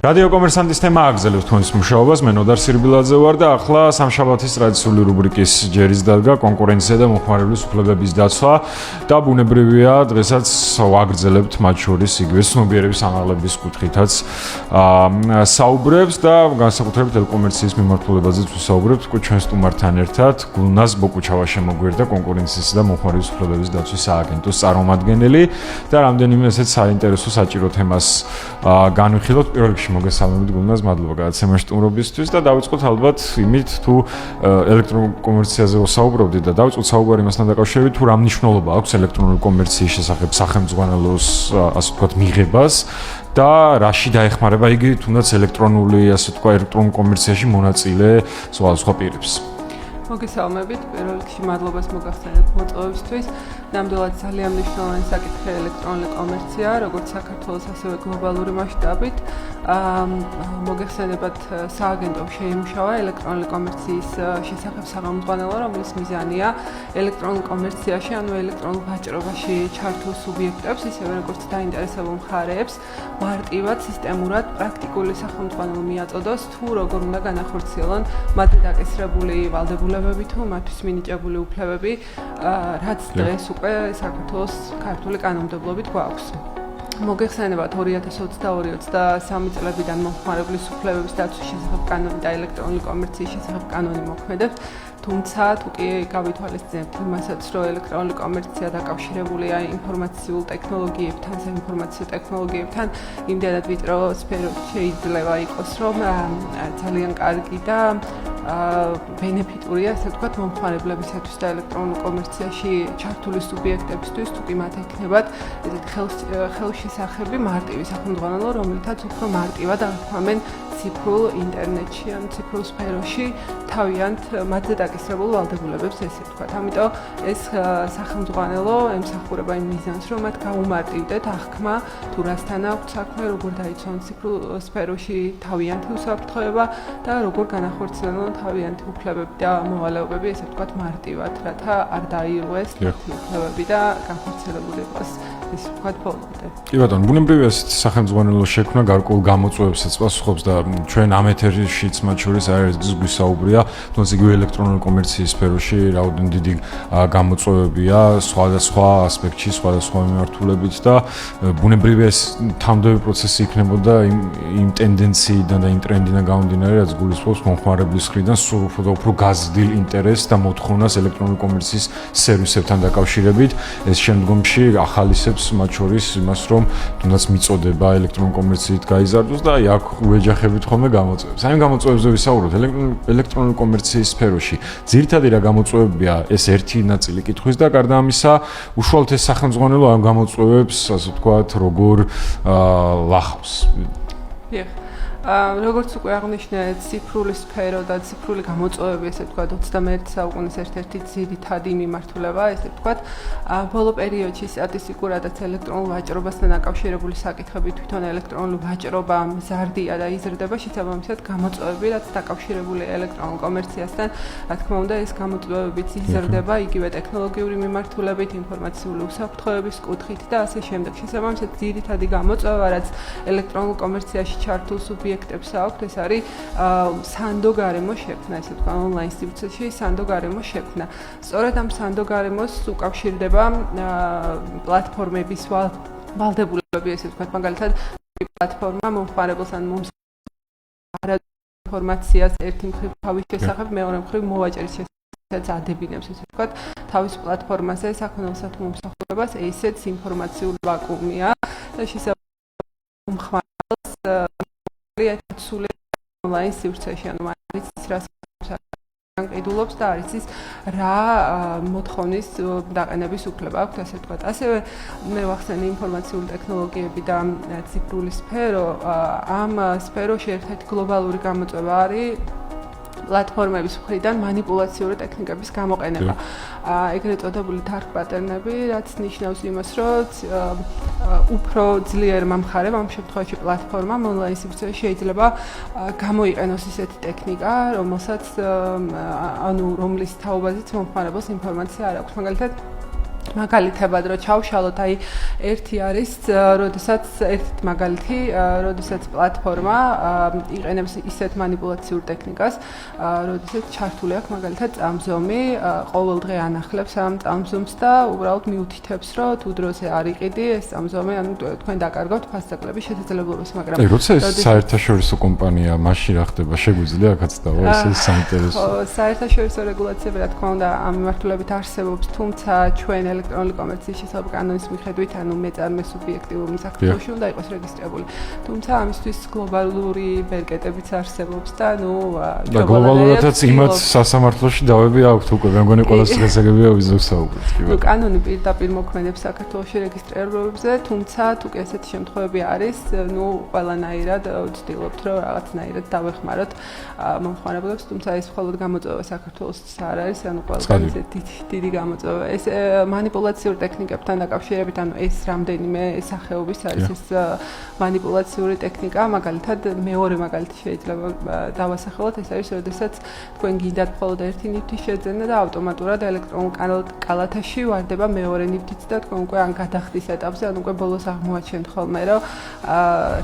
რადიო კომერსანტის თემა აგზელებს თქვენს მუშაობას. მე ნოდარ სირბილაძე ვარ და ახლა სამშაბათის ტრადიციული რუბრიკის ჯერის დადგა კონკურენცია და მოხმარებლის უფლებების დაცვა და ბუნებრივია დღესაც ვაგრძელებთ მათ შორის იგივე ცნობიერების ამაღლების კუთხითაც საუბრებს და განსაკუთრებით ტელეკომერციის მიმართულებაზეც ვისაუბრებთ ჩვენ სტუმართან ერთად გულნაზ ბოკუჩავა შემოგვერდა კონკურენციის და მოხმარების უფლებების დაცვის სააგენტოს წარმომადგენელი და რამდენიმე ესეც საინტერესო საჭირო თემას განვიხილოთ. პირველ რიგში მოგესალმებით გულნაზ, მადლობა გადაცემაში სტუმრობისთვის და დავიწყოთ ალბათ იმით თუ ელექტრონულ კომერციაზე ვსაუბრობდით და დავიწყოთ საუბარი იმასთან დაკავშირებით თუ რა მნიშვნელობა აქვს ელექტრონული კომერციის შესახებ სახელმძღვანელოს ასე ვთქვათ მიღებას და რაში დაეხმარება იგი თუნდაც ელექტრონული ასე ვთქვათ ელექტრონულ კომერციაში მონაწილე სხვადასხვა პირებს. მოგესალმებით, პირველ რიგში მადლობას მოგახსენებთ მოწვევისთვის. ნამდვილად ძალიან მნიშვნელოვანი საკითხია ელექტრონული კომერცია, როგორც საქართველოს, ასევე გლობალური მასშტაბით. მოგეხსენებათ, სააგენტომ შეიმუშავა ელექტრონული კომერციის შესახებ სახელმძღვანელო, რომლის მიზანია ელექტრონულ კომერციაში, ანუ ელექტრონულ ვაჭრობაში ჩართულ სუბიექტებს, ისევე როგორც დაინტერესებულ მხარეებს, მარტივად, სისტემურად, პრაქტიკული სახელმძღვანელო მიაწოდოს, თუ როგორ უნდა განახორციელონ მათი დაკისრებული ვალდებულებები თუ მათთვის მინიჭებული უფლებები, რაც დღეს უკვე საქართველოს ქართული კანონმდებლობით გვაქვს. მოგეხსენებათ 2022-23 წლებიდან მომხმარებლის უფლებების დაცვის შესახებ კანონი და ელექტრონული კომერციის შესახებ კანონი მოქმედებს. თუმცა თუ კი გავითვალისწინებთ იმასაც, რომ ელექტრონული კომერცია დაკავშირებულია ინფორმაციულ ტექნოლოგიებთან, საინფორმაციო ტექნოლოგიებთან, იმდენად ვიწრო სფეროში შეიძლება იყოს, რომ ძალიან კარგი და ბენეფიტურია, ასე ვთქვათ, მომხმარებლებისათვის და ელექტრონულ კომერციაში ჩართული სუბიექტებისთვის, თუ კი მათ ექნებათ ესეთი ხელშესახები მარტივი სახელმძღვანელო, რომელთაც უფრო მარტივად აღქმამენ ციფრულ ინტერნეტში, ან ციფრულ სფეროში თავიანთ მათზე დაკისრებულ ვალდებულებებს, ესე ვთქვათ. ამიტომ ეს სახელმძღვანელო ემსახურება იმ მიზანს, რომ მათ გაუმარტივდეთ აღქმა, თუ რასთან აქვთ საქმე, როგორ დაიცვან ციფრულ სფეროში თავიანთი უსაფრთხოება და როგორ განახორციელონ თავიანთი უფლებები და მოვალეობები, ესე ვთქვათ, მარტივად, რათა არ დაირღვეს უფლებები და განხორციელებული იყოს, ესე ვთქვათ, ბოლომდე. კი ბატონო, ბუნებრივია ესეთი სახელმძღვანელო შექმნა გარკვეულ გამოწვევებსაც პასუხობს და ჩვენ ამ ეთერშიც მათ შორის არის გვისაუბრია, თუნდაც იგივე ელექტრონული კომერციის სფეროში რაოდენ დიდი გამოწვევებია სხვადასხვა ასპექტში, სხვადასხვა მიმართულებით და ბუნებრივია ეს თამდები პროცესი იქნებოდა იმ ტენდენციიდან და იმ ტრენდიდან გამომდინარე, რაც გულისხმობს მომხმარებლის მხრიდან სულ უფრო გაზრდილ ინტერესს და მოთხოვნას ელექტრონული კომერციის სერვისებთან დაკავშირებით. ეს შემდგომში ახალისებს მათ შორის იმას, რომ თუნდაც მიწოდება ელექტრონული კომერციით გაიზარდოს და აქ უეჯახებით ხოლმე გამოწვევებს. ამ გამოწვევებზე ვისაუბროთ ელექტრონული კომერციის სფეროში. ძირითადი რა გამოწვევებია, ეს ერთი ნაწილი კითხვის და გარდა ამისა, უშუალოდ ეს სახელმძღვანელო ამ გამოწვევებს, ასე ვთქვათ, როგორ ლახავს. როგორც უკვე აღნიშნე, ციფრული სფერო და ციფრული გამოწვევები, ესე ვთქვათ, 21 საუკუნის ერთ-ერთი ძირითადი მიმართულება, ესე ვთქვათ, ბოლო პერიოდში სტატისტიკურადაც ელექტრონულ ვაჭრობასთან დაკავშირებული საკითხები, თვითონ ელექტრონული ვაჭრობა მზარდია და იზრდება, შესაბამისად გამოწვევები, რაც დაკავშირებულია ელექტრონულ კომერციასთან, რა თქმა უნდა, ეს გამოწვევებიც იზრდება იგივე ტექნოლოგიური მიმართულებით, ინფორმაციული უსაფრთხოების კუთხით და ასე შემდეგ. შესაბამისად, ძირითადი გამოწვევა, რაც ელექტრონულ კომერციაში ჩართულ სუბიექტებს აქვს, ეს არის სანდო გარემო შექმნა, ესე ვთქვათ, ონლაინ ინსტიტუციაში სანდო გარემო შექმნა. სწორედ ამ სანდო გარემოს უკავშირდება პლატფორმების ვალდებულებები, ესე ვთქვათ, მაგალითად, პლატფორმა მომხმარებელს ან ინფორმაციას ერთი მხრივ თავის შესახებ, მეორე მხრივ მოვაჭრის შესახებ ადებინებს, ესე ვთქვათ, თავის პლატფორმაზე საქონელსა თუ მომსახურებას, ესეც ინფორმაციული ვაკუუმია და შესაძლოა მომხმარებელს სული ონლაინ სივრცეში, ანუ არის ის რას განყიდულობს და არის ის რა მოთხოვნის დაყენების უფლება აქვს, ასე ვთქვათ. ასევე მე ვახსენე ინფორმაციული ტექნოლოგიები და ციფრული სფერო, ამ სფეროში ერთ-ერთი გლობალური გამოწვევა არის პლატფორმების მხრიდან манипуляციური ტექნიკების გამოყენება. ეგრეთ წოდებული dark pattern-ები, რაც ნიშნავს იმას, რომ უფრო ძლიერმა მხარემ, ამ შემთხვევაში პლატფორმამ ონლაინ სივრცეში შეიძლება გამოიყენოს ისეთი ტექნიკა, რომელსაც რომლის თაობაზეც მომხმარებელს ინფორმაცია არ აქვს. მაგალითად, მაგალითებად რო ჩავშალოთ, აი ერთი არის, როდესაც ერთ მაგალითი, როდესაც პლატფორმა იყენებს ისეთ манипуляციურ ტექნიკას, როდესაც ჩართული აქვს მაგალითად წამზომი, ყოველდღე ანახლებს ამ წამზომს და უბრალოდ მიუთითებს, რომ თუ დროზე არ იყიდი ეს წამზომი, ანუ თქვენ დაკარგავთ ფასდაკლების შესაძლებლობას, მაგრამ როცა ეს საერთაშორისო კომპანია მაშინ რა ხდება, შეგვიძლია აქაც დავა, ეს საინტერესო. საერთაშორისო რეგულაციები რა თქმა უნდა ამ მიმართულებით არსებობს, თუმცა ჩვენ ელექტრონული კომერციის შესახებ კანონის მიხედვით, ანუ მეწარმე სუბიექტივუმი საქართველოში უნდა იყოს რეგისტრირებული. თუმცა ამისთვის გლობალური ბერკეტებიც არსებობს და და გლობალურადაც იმათ სასამართლოში დავები აქვთ უკვე, მე მგონი ყველას დღესაგებია ვიზოგსაუბრეთ. კანონი პირდაპირ მოქმედებს საქართველოში რეგისტრირებებზე, თუმცა თუ კი ესეთი შემთხვევები არის, ყველანაირად ვცდილობთ, რომ რაღაცნაირად დავეხმაროთ მომხმარებლებს, თუმცა ეს მხოლოდ გამოწვევა საქართველოსთვის არ არის, ანუ ყველგან დიდი გამოწვევა. ეს манипуляციურ ტექნიკებთან დაკავშირებით, ანუ ეს რამდენიმე სახეობის არის ეს манипуляციური ტექნიკა, მაგალითად მეორე მაგალითი შეიძლება დავასახელოთ, ეს არის, როდესაც თქვენ გინდათ მხოლოდ ერთი ნივთი შეძენა და ავტომატურად ელექტრონულ კალათაში ვარდება მეორე ნივთიც და თქვენ უკვე ან გადახდის ეტაპზე, ან უკვე ბოლოს აღმოაჩენთ ხოლმე, რომ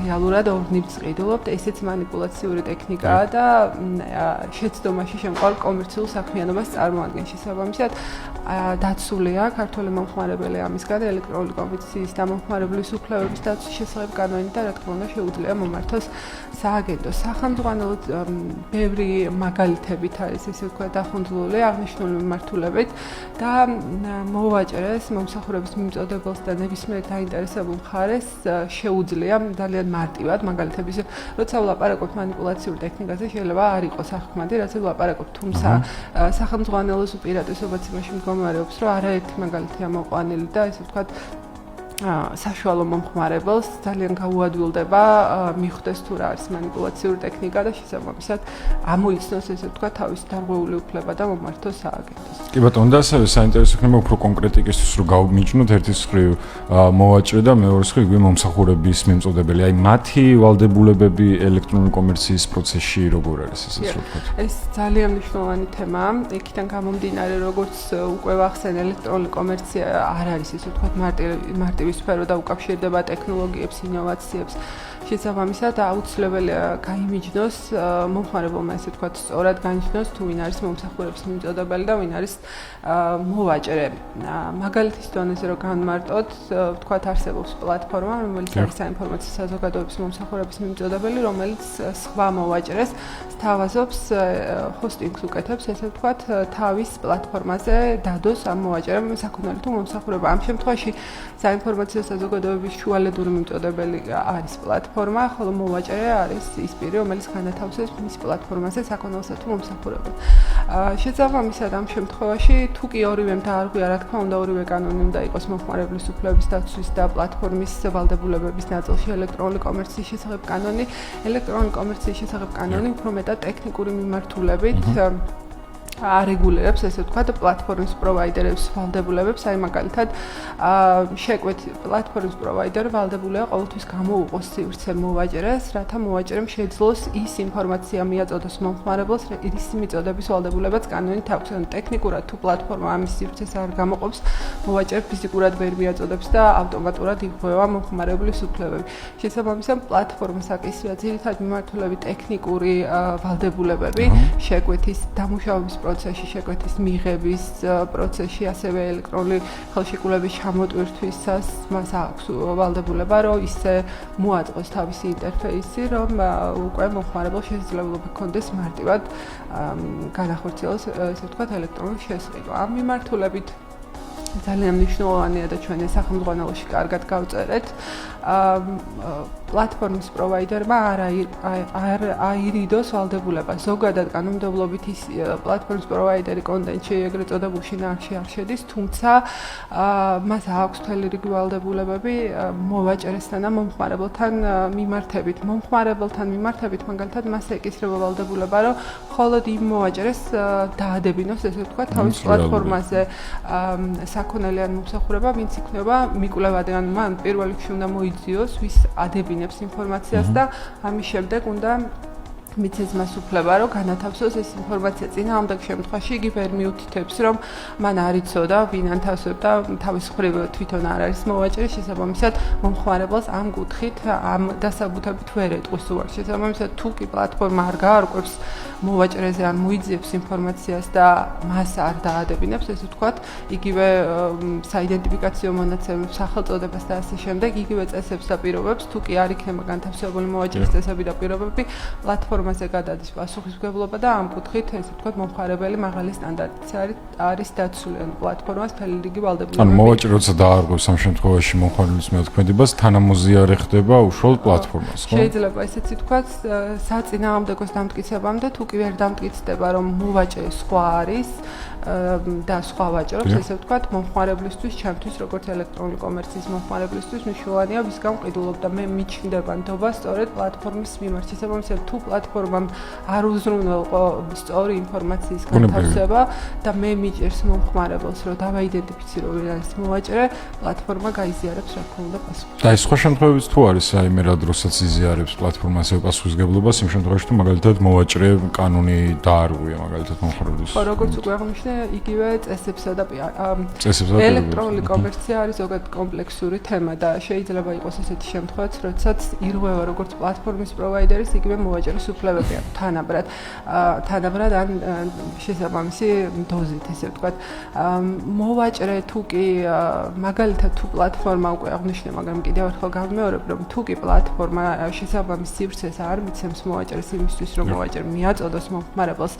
რეალურად ორ ნივთს ყიდულობთ, ესეც манипуляციური ტექნიკაა და შეცდომაში შემყარ კომერციულ საქმიანობას წარმოადგენს. შესაბამისად, დაცულია ქართული მომხმარებელი ამისგან ელექტრონული კომერციის და მომხმარებლის უფლებების დაცვის შესახებ კანონით და რა თქმა უნდა შეუძლია მომართოს სააგენტო. სახელმძღვანელო ბევრი მაგალითებით არის ესე ვთქვათ დახუნძლული აღნიშნული მიმართულებით და მოვაჭრეს მომსახურების მიმწოდებელს და ნებისმიერ დაინტერესებულ მხარეს შეუძლია ძალიან მარტივად მაგალითების როცა ვლაპარაკობთ манипуляციურ ტექნიკაზე შეიძლება არ იყოს ახმადი რაც ვლაპარაკობთ თუმცა სახელმძღვანელოს უპირატესობაც იმაში მდგომარეობს რომ არაერთი მაგალითია მოყვანილი და ესე ვთქვათ საშუალო მომხმარებელს ძალიან გაუადვილდება მიხვდეს თუ რა არის манипуляციური ტექნიკა და შესაბამისად ამოიცნოს ესე ვთქვათ თავის დარღვეული უფლება და მომართოს სააგენტოს. კი ბატონო, და ასევე საინტერესო ხდება უფრო კონკრეტიკისთვის რომ გავმიჯნოთ ერთის მხრივ მოვაჭრე და მეორეს მხრივ იგი მომსახურების მიმწოდებელი. აი მათი ვალდებულებები ელექტრონული კომერციის პროცესში როგორ არის ესე ვთქვათ? ეს ძალიან მნიშვნელოვანი თემაა. იქიდან გამომდინარე როგორც უკვე ვახსენ ელექტრონული კომერცია არ არის ესე ვთქვათ მარტივი სფერო და უკავშირდება ტექნოლოგიებს, ინოვაციებს. შესაბამისად, აუცილებელია გაიმიჯნოს მომხმარებელმა ესე ვთქვათ, სწორად გაიმიჯნოს თუ ვინ არის მომსახურების მიმწოდებელი და ვინ არის მოვაჭრე. მაგალითის დონეზე რომ განმარტოთ, ვთქვათ, არსებობს პლატფორმა, რომელიც არის საინფორმაციო საზოგადოების მომსახურების მიმწოდებელი, რომელიც სხვა მოვაჭრეს სთავაზობს ჰოსტინგს უკეთებს, ესე ვთქვათ, თავის პლატფორმაზე დადოს ამ მოვაჭრემ საქონელი თუ მომსახურება. ამ შემთხვევაში საინფორმაციო საზოგადოების შუალედური მიმწოდებელი არის პლატფორმა, ხოლო მოვაჭრე არის ის პირი, რომელიც განათავსებს მის პლატფორმაზე საქონელსა თუ მომსახურებას. შესაბამისად, ამ შემთხვევაში თუ კი ორივემ დაარღვია, რა თქმა უნდა, ორივე კანონი უნდა იყოს მომხმარებლის უფლებების დაცვის და პლატფორმის ვალდებულებების ნაწილში ელექტრონული კომერციის შესახებ კანონი, ელექტრონული კომერციის შესახებ კანონი უფრო მეტად ტექნიკური მიმართულებით არეგულირებს ესე ვთქვათ პლატფორმის პროვაიდერების ვალდებულებებს, აი მაგალითად შეკვეთ პლატფორმის პროვაიდერი ვალდებულია ყოველთვის გამოუყოს სივრცე მოვაჭრეს, რათა მოვაჭრემ შეძლოს ის ინფორმაცია მიაწოდოს მომხმარებელს, ის მიწოდების ვალდებულებაც კანონით აქვს. ანუ ტექნიკურად თუ პლატფორმა ამის სივრცეს არ გამოყოფს, მოვაჭრე ფიზიკურად ვერ მიაწოდებს და ავტომატურად იღუება მომხმარებლის უფლებები. შესაბამისად, პლატფორმას აკისრია ძირითადად მიმართულებით ტექნიკური ვალდებულებები, შეკვეთის დამუშავების პროცესში, შეკვეთის მიღების პროცესში, ასევე ელექტრონული ხელშეკრულების ჩამოტვირთვისას მას აქვს ვალდებულება, რომ ისე მოაწყოს თავისი ინტერფეისი, რომ უკვე მომხმარებელს შესაძლებლობა ჰქონდეს მარტივად განახორციელოს, ესე ვთქვათ, ელექტრონული შესყიდვა. ამ მიმართულებით ძალიან მნიშვნელოვანია და ჩვენ სახელმძღვანელოში კარგად გავწერეთ. პლატფორმის პროვაიდერმა არ აირიდოს ვალდებულება. ზოგადად კანონმდებლობით ის პლატფორმის პროვაიდერი კონტენტში ეგრეთ წოდებულ შინაარსში არ შედის, თუმცა მას აქვს მთელი რიგი ვალდებულებები მოვაჭრესთან და მომხმარებელთან მიმართებით. მომხმარებელთან მიმართებით მაგალითად მას ეკისრება ვალდებულება, რომ მხოლოდ იმ მოვაჭრეს დაადებინოს, ესე ვთქვათ, თავის პლატფორმაზე საქონელი ან მომსახურება, ვინც იქნება მიკვლევადი, ან მან პირველ რიგში უნდა მოიძიოს, ვის ადებინებს ინფორმაციას და ამის შემდეგ უნდა მიცეს მას უფლება, რომ განათავსოს ეს ინფორმაცია. წინააღმდეგ შემთხვევაში იგი ვერ მიუთითებს, რომ მან არ იცოდა, ვინ ანთავსებდა, თავის მხრივ თვითონ არ არის მოვაჭრე, შესაბამისად მომხმარებელს ამ კუთხით, ამ დასაბუთებით ვერ ეტყვის უარს. შესაბამისად, თუ კი პლატფორმა არ გაარკვევს მოვაჭრეზე ან მოიძიებს ინფორმაციას და მას არ დაადებინებს, ესე ვთქვათ, იგივე საიდენტიფიკაციო მონაცემებს, სახელწოდებას და ასე შემდეგ, იგივე წესებს და პირობებს, თუ კი არ იქნება განთავსებული მოვაჭრის წესები და პირობები, პლატფორმაზე გადადის პასუხისმგებლობა და ამ კუთხით, ესე ვთქვათ, მომხმარებელი მაღალი სტანდარტით არის დაცული, ანუ პლატფორმას მთელი რიგი ვალდებულებები. ანუ მოვაჭრე როცა დაარღვევს ამ შემთხვევაში მომხმარებლის მოქმედებას, თანამოზიარე ხდება უშუალოდ პლატფორმას, ხო? შეიძლება ესეც ითქვას, საწინააღმდეგოს დამტკიცებამდე, თუ კი ვერ დამტკიცდება, რომ მოვაჭრე სხვა არის და სხვა ვაჭრობს, ესე ვთქვათ, მომხმარებლისთვის, ჩემთვის, როგორც ელექტრონული კომერციის მომხმარებლისთვის, მნიშვნელოვანია ვის გამყიდულობდა მე მიჩნდება ნდობა სწორედ პლატფორმის მიმართ. შესაბამისად, თუ პლატფორმამ არ უზრუნველყო სწორი ინფორმაციის განთავსება და მე მიჭერს მომხმარებელს, რომ დავაიდენტიფიცირო ვინ არის მოვაჭრე, პლატფორმა გაიზიარებს რა თქმა უნდა პასუხს. და ეს სხვა შემთხვევებიც თუ არის რაიმე რა დროსაც იზიარებს პლატფორმას ეს პასუხისმგებლობას, იმ შემთხვევაში თუ მაგალითად მოვაჭრე კანონი დაარღვია მაგალითად მომხმარებლის. ხო, როგორც უკვე აღნიშნე, იგივე წესებსა და ელექტრონული კომერცია არის ზოგადად კომპლექსური თემა და შეიძლება იყოს ესეთი შემთხვევაც, როდესაც ირღვევა როგორც პლატფორმის პროვაიდერის, იგივე მოვაჭრის უფლებები აქვს თანაბრად ან შესაბამისი დოზით, ესე ვთქვათ. მოვაჭრე თუ კი მაგალითად თუ პლატფორმა უკვე აღნიშნე, მაგრამ კიდევ ერთხელ გავიმეორებ, რომ თუ კი პლატფორმა შესაბამის სივრცეს არ მიცემს მოვაჭრეს იმისთვის, რომ მოვაჭრე მიაწოდოს მომხმარებელს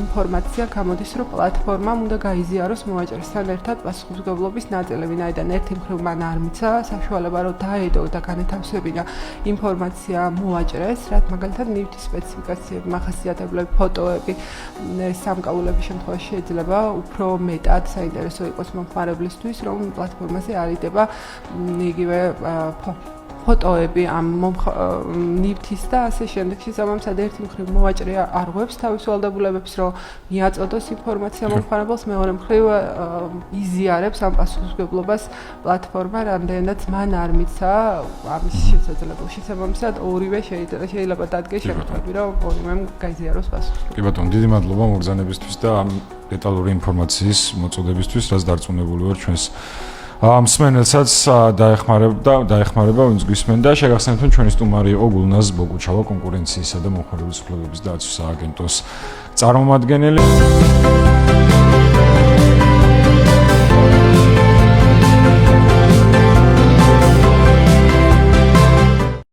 ინფორმაცია, გამოდის, რომ პლატფორმამ უნდა გაიზიაროს მოვაჭრესთან ერთად პასუხისმგებლობის ნაწილი, ვინაიდან ერთი მხრივ მან არ მიცა საშუალება, რომ დაედო და განათავსებინა ინფორმაცია მოვაჭრეს, რაც მაგალითად ნივთის სპეციფიკაციები, მახასიათებლები, ფოტოები, სამკაულების შემთხვევაში შეიძლება უფრო მეტად საინტერესო იყოს მომხმარებლისთვის, რომ პლატფორმაზე არიდება იგივე ფოტოები ამ ნივთის და ასე შემდეგ. შესაბამისად, ერთი მხრივ მოვაჭრე არღვევს თავის ვალდებულებებს, რომ მიაწოდოს ინფორმაცია მომხმარებელს, მეორე მხრივ იზიარებს ამ პასუხისმგებლობას პლატფორმა, რამდენადაც მან არ მიცა ამის შესაძლებლობა. შესაბამისად, ორივე შეიძლება დადგეს შემთხვევები, რომ ორივემ გაიზიაროს პასუხისმგებლობა. კი ბატონო, დიდი მადლობა მოგზაურობისთვის და ამ დეტალური ინფორმაციის მოწოდებისთვის, რაც დარწმუნებული ვარ ჩვენს მსმენელსაც დაეხმარება ვინც გვისმენ და შეგახსენებთ, რომ ჩვენი სტუმარი იყო გულნაზ ბოგუჩავა, კონკურენციისა და მომხმარებლის უფლებების დაცვის სააგენტოს წარმომადგენელი.